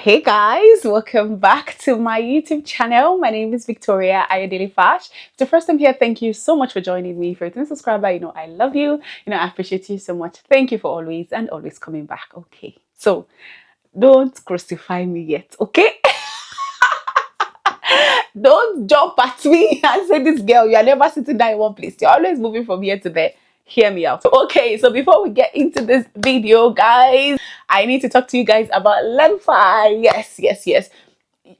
Hey guys, welcome back to my YouTube channel. My name is Victoria Ayodele Fash. If it's the first time here, thank you so much for joining me. If you're a returning subscriber, I love you. I appreciate you so much. Thank you for always coming back. Okay, so don't crucify me yet, okay? Don't jump at me and say, this girl, you are never sitting down in one place. You're always moving from here to there. Hear me out. Okay, so before we get into this video, guys, I need to talk to you guys about LemFi. Yes.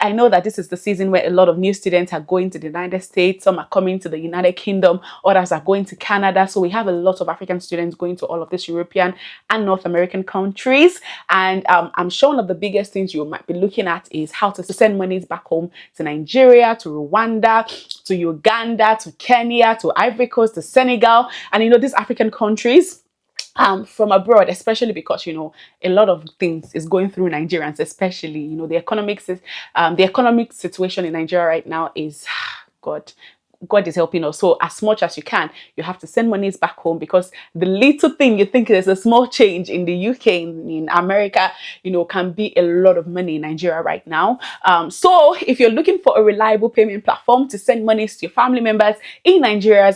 I know that this is the season where a lot of new students are going to the United States. Some are coming to the United Kingdom. Others are going to Canada. So we have a lot of African students going to all of these European and North American countries. And I'm sure one of the biggest things you might be looking at is how to send monies back home to Nigeria, to Rwanda, to Uganda, to Kenya, to Ivory Coast, to Senegal. And these African countries from abroad, especially because a lot of things is going through Nigerians, especially the economic situation in Nigeria right now is God is helping us. So as much as you can, you have to send monies back home, because the little thing you think is a small change in the UK, in America, can be a lot of money in Nigeria right now. So if you're looking for a reliable payment platform to send monies to your family members in Nigeria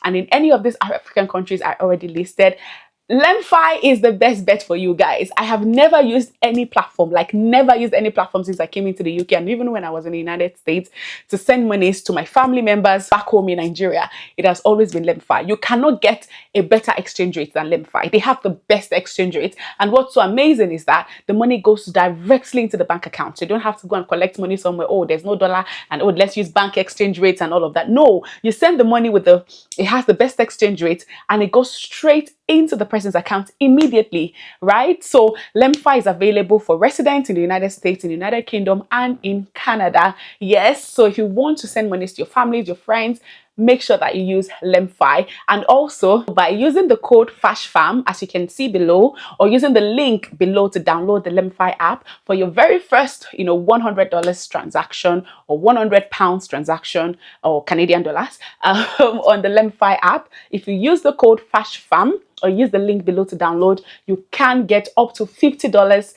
and in any of these African countries I already listed, LemFi is the best bet for you guys. I have never used any platform, since I came into the UK, and even when I was in the United States, to send monies to my family members back home in Nigeria. It has always been LemFi. You cannot get a better exchange rate than LemFi. They have the best exchange rate, and what's so amazing is that the money goes directly into the bank account. You don't have to go and collect money somewhere. Oh, there's no dollar, and oh, let's use bank exchange rates and all of that. No, you send the money it has the best exchange rate, and it goes straight into the person's account immediately, right? So LemFi is available for residents in the United States, in the United Kingdom, and in Canada. Yes, so if you want to send money to your families, your friends, make sure that you use LemFi. And also by using the code FASHFAM, as you can see below, or using the link below to download the LemFi app for your very first $100 transaction or £100 transaction or Canadian dollars on the LemFi app. If you use the code FASHFAM or use the link below to download, you can get up to $50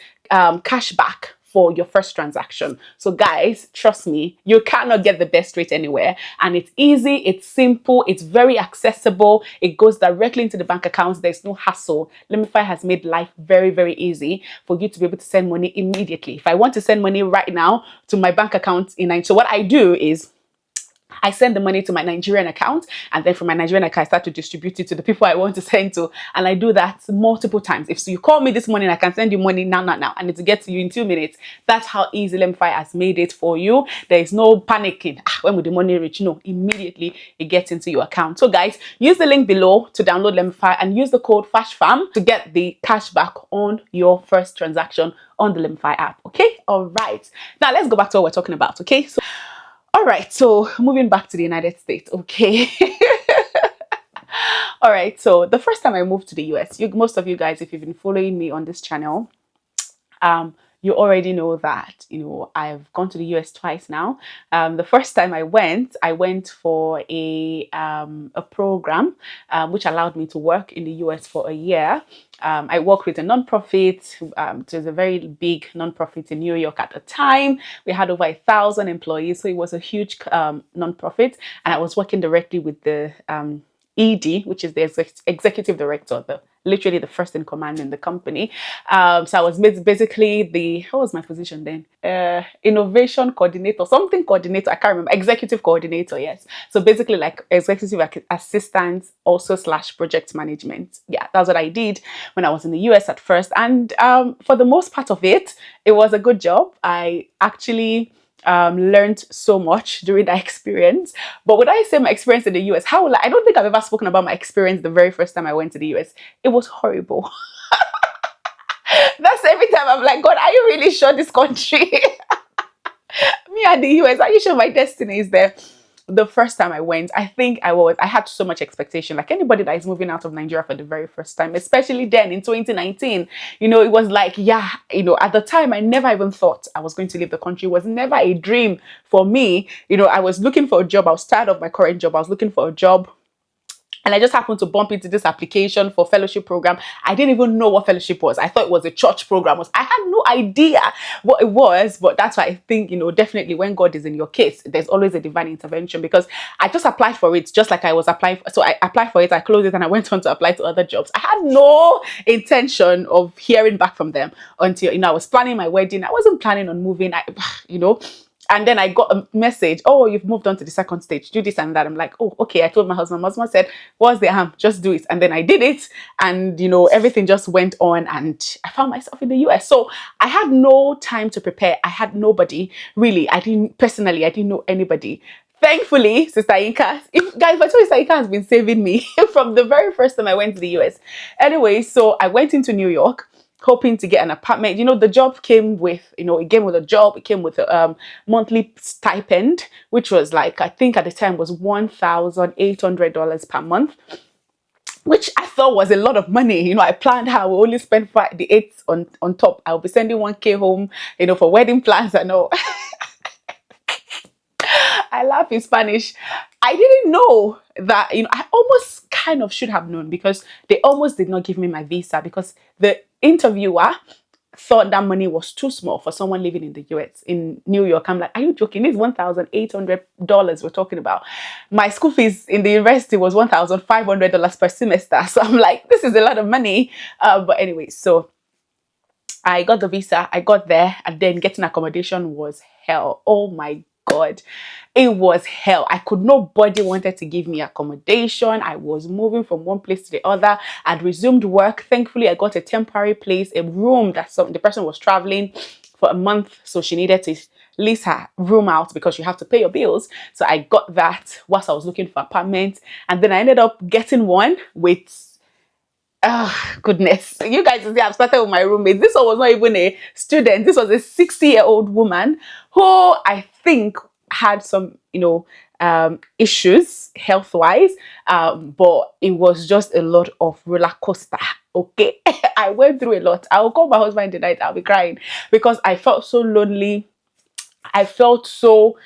cash back for your first transaction. So guys, trust me, you cannot get the best rate anywhere. And it's easy, it's simple, it's very accessible. It goes directly into the bank accounts. There's no hassle. LemFi has made life very, very easy for you to be able to send money immediately. If I want to send money right now to my bank account so what I do is I send the money to my Nigerian account, and then from my Nigerian account, I start to distribute it to the people I want to send to. And I do that multiple times. If you call me this morning, I can send you money now, and it will get to you in 2 minutes. That's how easy LemFi has made it for you. There is no panicking. When will the money reach? No, immediately it gets into your account. So guys, use the link below to download LemFi and use the code FASHFAM to get the cash back on your first transaction on the LemFi app. Okay, all right. Now let's go back to what we're talking about. Okay, so all right, so moving back to the United States, okay. All right, so the first time I moved to the US, most of you guys, if you've been following me on this channel, you already know that, I've gone to the US twice now. The first time I went for a program which allowed me to work in the US for a year. I worked with a nonprofit. It was a very big nonprofit in New York at the time. We had over 1,000 employees, so it was a huge nonprofit, and I was working directly with the ED, which is the executive director, literally the first in command in the company. So I was basically what was my position then? Innovation coordinator, something coordinator, I can't remember, executive coordinator, yes. So basically like executive assistant, also / project management. Yeah, that's what I did when I was in the US at first. And for the most part of it, it was a good job. I actually learned so much during that experience. But would I say my experience in the US, I don't think I've ever spoken about my experience the very first time I went to the US. It was horrible. That's every time I'm like, God, are you really sure this country? Me and the US, are you sure my destiny is there? The first time I went, I think I had so much expectation, like anybody that is moving out of Nigeria for the very first time, especially then in 2019, it was like, yeah, at the time, I never even thought I was going to leave the country. It was never a dream for me. I was looking for a job. I was tired of my current job. I was looking for a job And I just happened to bump into this application for fellowship program. I didn't even know what fellowship was. I thought it was a church program. I had no idea what it was. But that's why I think, definitely when God is in your case, there's always a divine intervention, because I just applied for it just like I was applying. So I applied for it, I closed it, and I went on to apply to other jobs. I had no intention of hearing back from them until, I was planning my wedding. I wasn't planning on moving, and then I got a message, oh, you've moved on to the second stage, do this and that. I'm like, oh, okay. I told my husband. My husband said, what's the harm? Just do it. And then I did it. And, everything just went on, and I found myself in the US. So I had no time to prepare. I had nobody, really. I didn't know anybody. Thankfully, Sister Inka, guys, I told you, Sister Inka has been saving me from the very first time I went to the US. Anyway, so I went into New York, hoping to get an apartment. The job came with, it came with a job. It came with a monthly stipend, which was like, I think at the time was $1,800 per month, which I thought was a lot of money. I planned how I would only spend the 8 on top. I'll be sending 1K home, for wedding plans and all. I laugh in Spanish. I didn't know that, I almost kind of should have known, because they almost did not give me my visa, because the interviewer thought that money was too small for someone living in the US, in New York. I'm like, are you joking? This is $1,800 we're talking about. My school fees in the university was $1,500 per semester. So I'm like, this is a lot of money. But anyway, so I got the visa, I got there, and then getting accommodation was hell. Oh my God, it was hell. Nobody wanted to give me accommodation. I was moving from one place to the other. I'd resumed work. Thankfully, I got a temporary place, a room that the person was traveling for a month, so she needed to lease her room out because you have to pay your bills. So I got that whilst I was looking for apartment, and then I ended up getting one with, oh, goodness. You guys see, I've started with my roommate. This one was not even a student. This was a 60-year-old woman who I think had some, issues health-wise. But it was just a lot of roller coaster. Okay. I went through a lot. I will call my husband tonight. I'll be crying because I felt so lonely. I felt so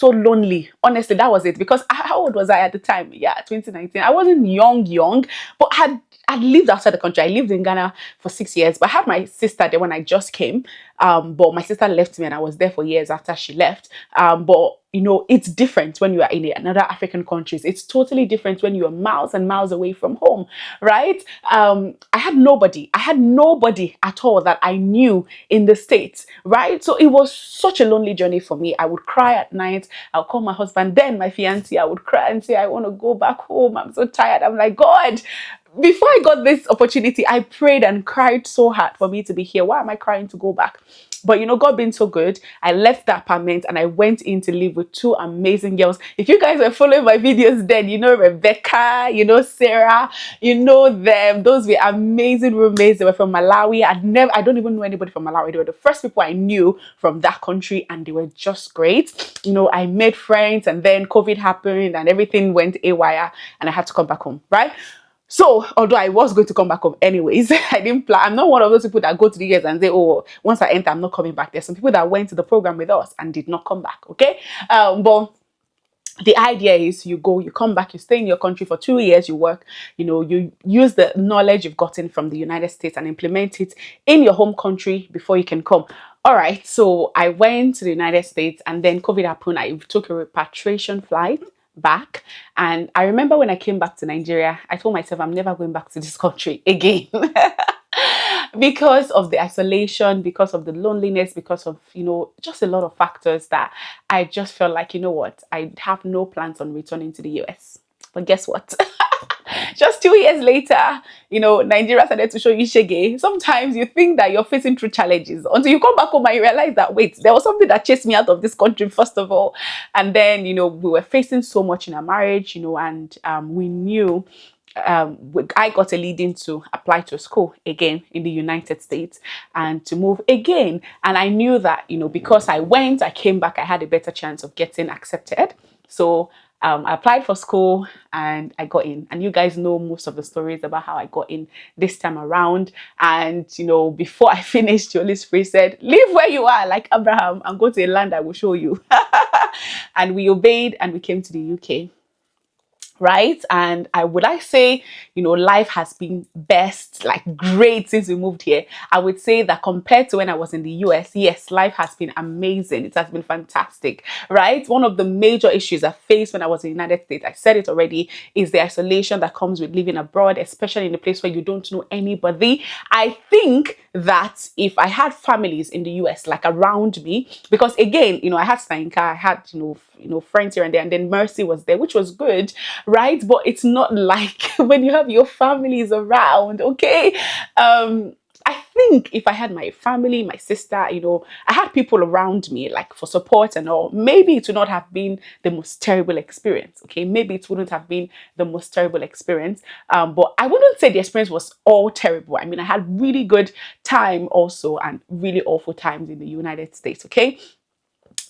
lonely. Honestly, that was it. Because how old was I at the time? Yeah, 2019. I wasn't young, but I'd lived outside the country. I lived in Ghana for 6 years, but I had my sister there when I just came. But my sister left me, and I was there for years after she left. But it's different when you are in another African countries. It's totally different when you are miles and miles away from home, right? I had nobody at all that I knew in the States, right? So it was such a lonely journey for me. I would cry at night. I'll call my husband, then my fiancé. I would cry and say, I want to go back home. I'm so tired. I'm like, God, before I got this opportunity, I prayed and cried so hard for me to be here. Why am I crying to go back? But God being so good, I left the apartment and I went in to live with 2 amazing girls. If you guys were following my videos then, Rebecca, Sarah, them. Those were amazing roommates. They were from Malawi. I don't even know anybody from Malawi. They were the first people I knew from that country, and they were just great. I made friends, and then COVID happened and everything went awry, and I had to come back home, right? So, although I was going to come back home anyways, I didn't plan. I'm not one of those people that go to the US and say, oh, once I enter, I'm not coming back. There's some people that went to the program with us and did not come back, okay? But the idea is you go, you come back, you stay in your country for 2 years, you work, you use the knowledge you've gotten from the United States and implement it in your home country before you can come. All right, so I went to the United States, and then COVID happened. I took a repatriation flight back, and I remember when I came back to Nigeria, I told myself I'm never going back to this country again. Because of the isolation, because of the loneliness, because of just a lot of factors that I just felt like, what, I have no plans on returning to the US. But guess what? Just 2 years later, Nigeria started to show you shege. Sometimes you think that you're facing through challenges until you come back home and you realize that, wait, there was something that chased me out of this country, first of all. And then, we were facing so much in our marriage, and we knew I got a leading to apply to school again in the United States and to move again. And I knew that, because I came back, I had a better chance of getting accepted. So I applied for school and I got in. And you guys know most of the stories about how I got in this time around. And, before I finished, the Holy Spirit said, live where you are, like Abraham, and go to a land I will show you. And we obeyed and we came to the UK. right? And I say, life has been best, like great since we moved here. I would say that compared to when I was in the US, yes, life has been amazing. It has been fantastic, right? One of the major issues I faced when I was in the United States, I said it already, is the isolation that comes with living abroad, especially in a place where you don't know anybody. I think that if I had families in the US, like around me, because again, I had Stanka, I had, friends here and there, and then Mercy was there, which was good, right? But it's not like when you have your families around, okay? I think if I had my family, my sister, I had people around me like for support and all, maybe it would not have been the most terrible experience, okay? Maybe it wouldn't have been the most terrible experience, but I wouldn't say the experience was all terrible. I mean, I had really good time also and really awful times in the United States, okay?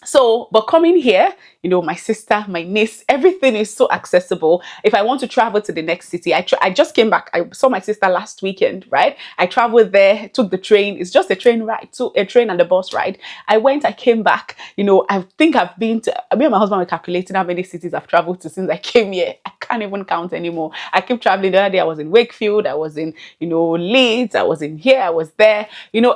So, but coming here, my sister, my niece, everything is so accessible. If I want to travel to the next city, I just came back. I saw my sister last weekend, right? I traveled there, took the train. It's just a train ride, so a train and a bus ride. I came back. I think I've been to, me and my husband were calculating how many cities I've traveled to since I came here. I can't even count anymore. I keep traveling. The other day I was in Wakefield, I was in, Leeds, I was in here, I was there,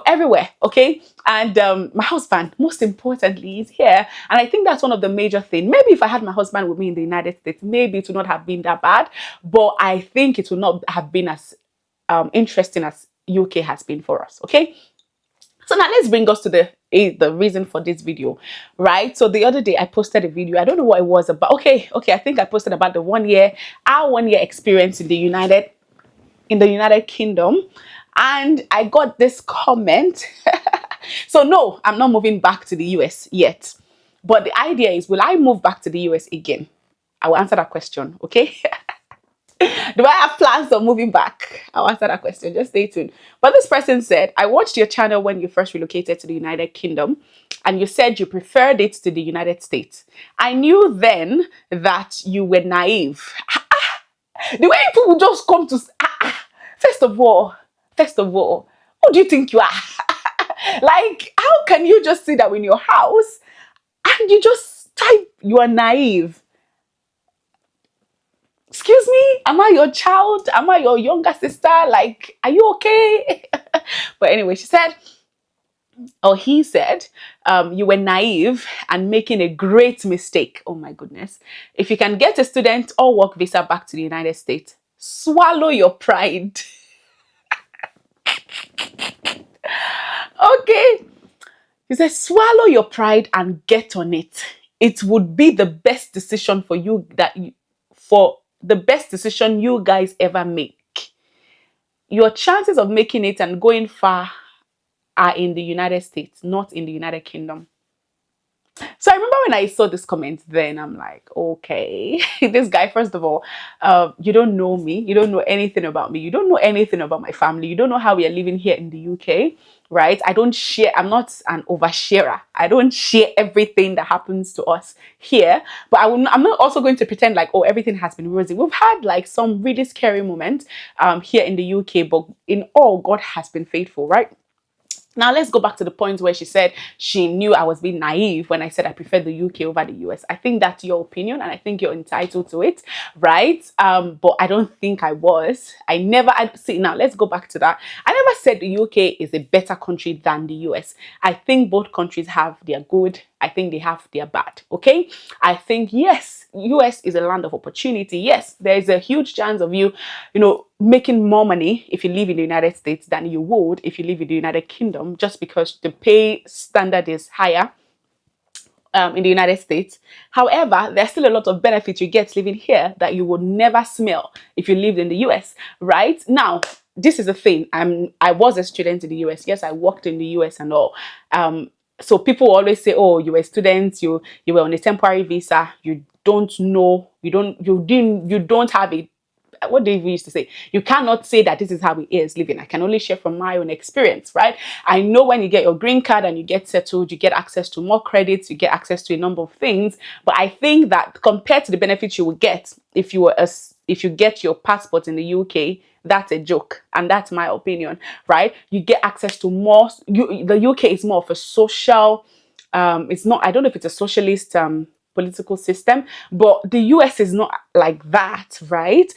everywhere, okay? And my husband, most importantly, is here. And I think that's one of the major things. Maybe if I had my husband with me in the United States, maybe it would not have been that bad. But I think it would not have been as interesting as UK has been for us, okay? So now let's bring us to the reason for this video, right? So the other day I posted a video. I don't know what it was about. Okay, I think I posted about our 1 year experience in the United Kingdom. And I got this comment. So no, I'm not moving back to the US yet. But the idea is, will I move back to the US again? I will answer that question, okay? Do I have plans of moving back? I'll answer that question. Just stay tuned. But this person said, I watched your channel when you first relocated to the United Kingdom, and you said you preferred it to the United States. I knew then that you were naive. The way people just come to... First of all, who do you think you are? Like, how can you just sit down in your house and you just type you are naive? Excuse me? Am I your child? Am I your younger sister? Like, are you okay? But anyway, he said, you were naive and making a great mistake. Oh my goodness. If you can get a student or work visa back to the United States, swallow your pride. Okay. He said, swallow your pride and get on it. It would be the best decision for you the best decision you guys ever make. Your chances of making it and going far are in the United States, not in the United Kingdom. So I remember when I saw this comment then, I'm like, okay, this guy, first of all, you don't know me. You don't know anything about me. You don't know anything about my family. You don't know how we are living here in the UK, right? I'm not an oversharer. I don't share everything that happens to us here, but I'm not also going to pretend like, oh, everything has been rosy. We've had like some really scary moments here in the UK, but in all, God has been faithful, right? Now, let's go back to the point where she said she knew I was being naive when I said I prefer the UK over the US. I think that's your opinion and I think you're entitled to it, right? But I don't think I was. See, now let's go back to that. I never said the UK is a better country than the US. I think both countries have their good. I think they have their bad, okay? I think, yes, US is a land of opportunity. Yes, there is a huge chance of you making more money if you live in the United States than you would if you live in the United Kingdom, just because the pay standard is higher in the United States. However, there's still a lot of benefits you get living here that you would never smell if you lived in the US, right? Now, this is the thing. I was a student in the US. Yes, I worked in the US and all. So people always say, oh, you were a student, you were on a temporary visa, you don't have a, what do we used to say? You cannot say that this is how it is living. I can only share from my own experience, right? I know when you get your green card and you get settled, you get access to more credits, you get access to a number of things. But I think that compared to the benefits you will get if you get your passport in the UK, that's a joke, and that's my opinion, right? You get access to more. The UK is more of a social. It's not. I don't know if it's a socialist political system, but the US is not like that, right?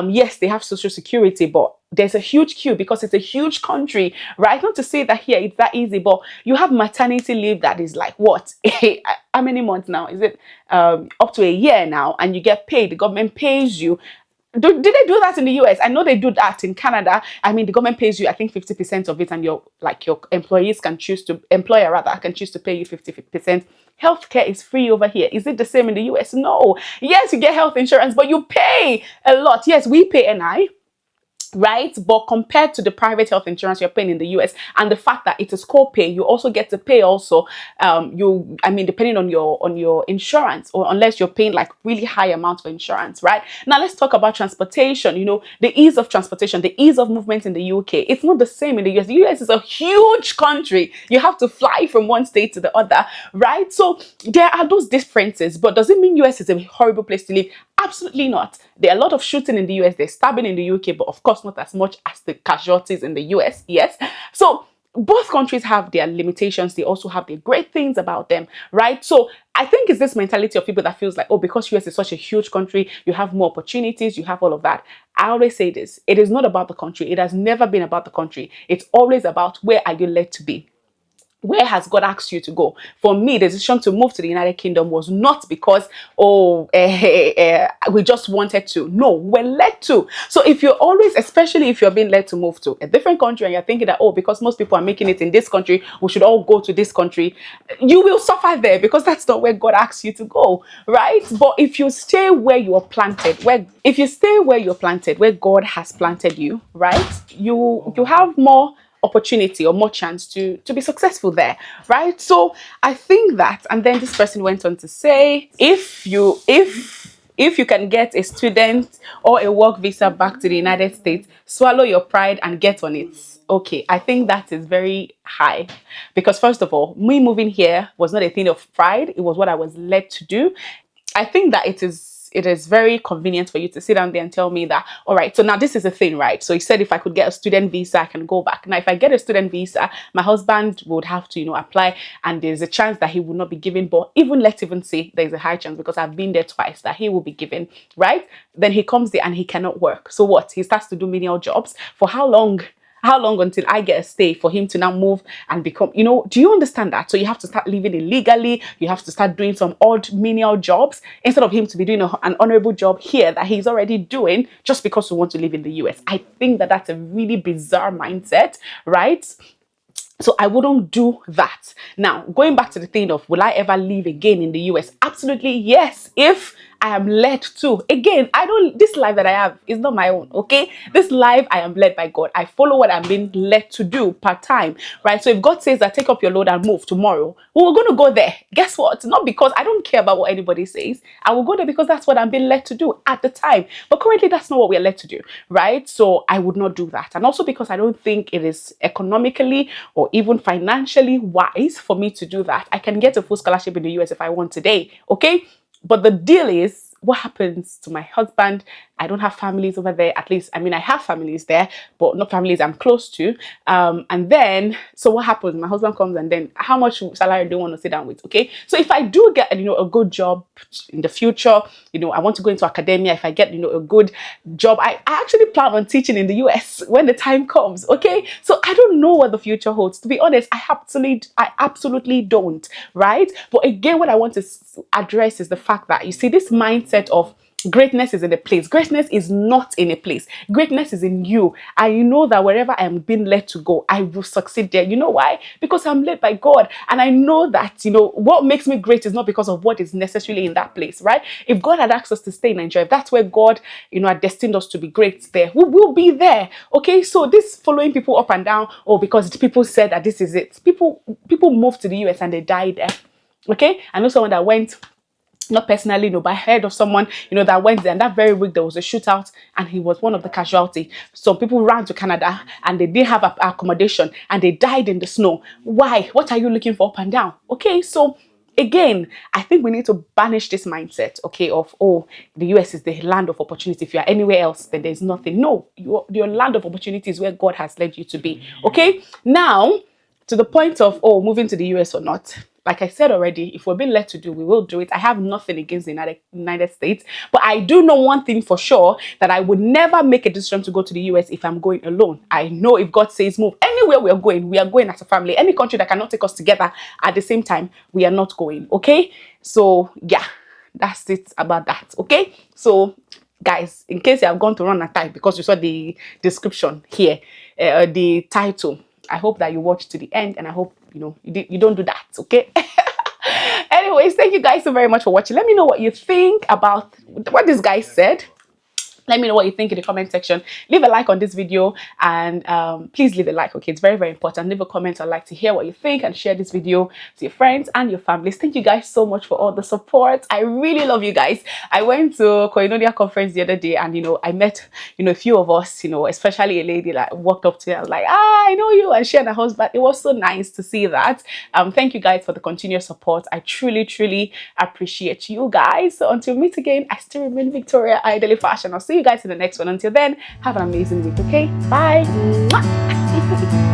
Yes, they have social security, but there's a huge queue because it's a huge country, right? Not to say that here it's that easy, but you have maternity leave that is like what? How many months now? Is it up to a year now? And you get paid, the government pays you. Did they do that in the US? I know they do that in Canada. I mean, the government pays you, I think, 50% of it, and your employees can choose to, employer rather, can choose to pay you 50%. Healthcare is free over here. Is it the same in the US? No. Yes, you get health insurance, but you pay a lot. Yes, we pay NI, right? But compared to the private health insurance you're paying in the US, and the fact that it is co-pay, you also get to pay also depending on your insurance, or unless you're paying like really high amounts for insurance, right? Now let's talk about transportation. You know, the ease of transportation, the ease of movement in the UK, it's not the same in the US. The US is a huge country. You have to fly from one state to the other, right? So there are those differences, but does it mean US is a horrible place to live? Absolutely not. There are a lot of shooting in the US, there's stabbing in the UK, but of course not as much as the casualties in the US, yes? So both countries have their limitations, they also have the great things about them, right? So I think it's this mentality of people that feels like, oh, because US is such a huge country, you have more opportunities, you have all of that. I always say this, it is not about the country. It has never been about the country. It's always about where are you led to be. Where has God asked you to go? For me, the decision to move to the United Kingdom was not because, we just wanted to. No, we're led to. So if you're always, especially if you're being led to move to a different country and you're thinking that, oh, because most people are making it in this country, we should all go to this country, you will suffer there because that's not where God asks you to go, right? But if you stay where you are planted, where God has planted you, right, you have more opportunity or more chance to be successful there, right? So I think that, and then this person went on to say, if you can get a student or a work visa back to the United States, swallow your pride and get on it. Okay, I think that is very high, because first of all, me moving here was not a thing of pride. It was what I was led to do. I think that it is very convenient for you to sit down there and tell me that, all right, so now this is the thing, right? So he said if I could get a student visa, I can go back. Now, if I get a student visa, my husband would have to, apply, and there's a chance that he will not be given. But let's even say there's a high chance, because I've been there twice, that he will be given, right? Then he comes there and he cannot work. So what? He starts to do menial jobs. For how long? How long until I get a stay for him to now move and become, do you understand that? So you have to start living illegally. You have to start doing some odd menial jobs instead of him to be doing an honorable job here that he's already doing just because we want to live in the US. I think that that's a really bizarre mindset, right? So I wouldn't do that. Now, going back to the thing of, will I ever live again in the US? Absolutely yes, if I am led to. Again, this life that I have is not my own, okay? This life, I am led by God. I follow what I'm being led to do part-time, right? So if God says that take up your load and move tomorrow, well, we're going to go there. Guess what? Not because I don't care about what anybody says. I will go there because that's what I'm being led to do at the time. But currently, that's not what we're led to do, right? So I would not do that. And also because I don't think it is economically or even financially wise for me to do that. I can get a full scholarship in the US if I want today, okay? But the deal is, what happens to my husband? I don't have families over there. At least, I have families there, but not families I'm close to. And then, so what happens? My husband comes, and then how much salary do you want to sit down with? Okay. So if I do get, a good job in the future, I want to go into academia. If I get, a good job, I actually plan on teaching in the US when the time comes. Okay. So I don't know what the future holds. To be honest, I absolutely don't. Right. But again, what I want to address is the fact that, you see, this mindset of greatness is in a place. Greatness is not in a place. Greatness is in you. I know that wherever I am being led to go, I will succeed there. You know why? Because I'm led by God. And I know that, what makes me great is not because of what is necessarily in that place, right? If God had asked us to stay in Nigeria, if that's where God, had destined us to be great there, we will be there. Okay. So this following people up and down, because people said that this is it. People moved to the US and they died there. Okay. I know someone that went, not personally, but I heard of someone, that went there, and that very week there was a shootout and he was one of the casualties. Some people ran to Canada and they didn't have accommodation and they died in the snow. Why? What are you looking for up and down? Okay, so again, I think we need to banish this mindset, okay, of, the US is the land of opportunity. If you are anywhere else, then there's nothing. No, your land of opportunity is where God has led you to be, okay? Now, to the point of, moving to the US or not, like I said already, if we're being led to do, we will do it. I have nothing against the United States, but I do know one thing for sure, that I would never make a decision to go to the US if I'm going alone. I know if God says move anywhere we are going as a family. Any country that cannot take us together at the same time, we are not going. Okay, so yeah, that's it about that. Okay, so guys, in case you have gone to run a type because you saw the description here, the title, I hope that you watch to the end, and I hope you don't do that. Okay. Anyways, thank you guys so very much for watching. Let me know what you think about what this guy said. Let me know what you think in the comment section. Leave a like on this video, and please leave a like. Okay, it's very, very important. Leave a comment. I'd like to hear what you think, and share this video to your friends and your families. Thank you guys so much for all the support. I really love you guys. I went to Koinonia conference the other day, and I met a few of us, especially a lady that walked up to me. I was like, I know you, and she and her husband. It was so nice to see that. Thank you guys for the continuous support. I truly, truly appreciate you guys. So until we meet again, I still remain Victoria Idly Fashion. I'll see you guys in the next one. Until then, have an amazing week. Okay, bye. Mwah.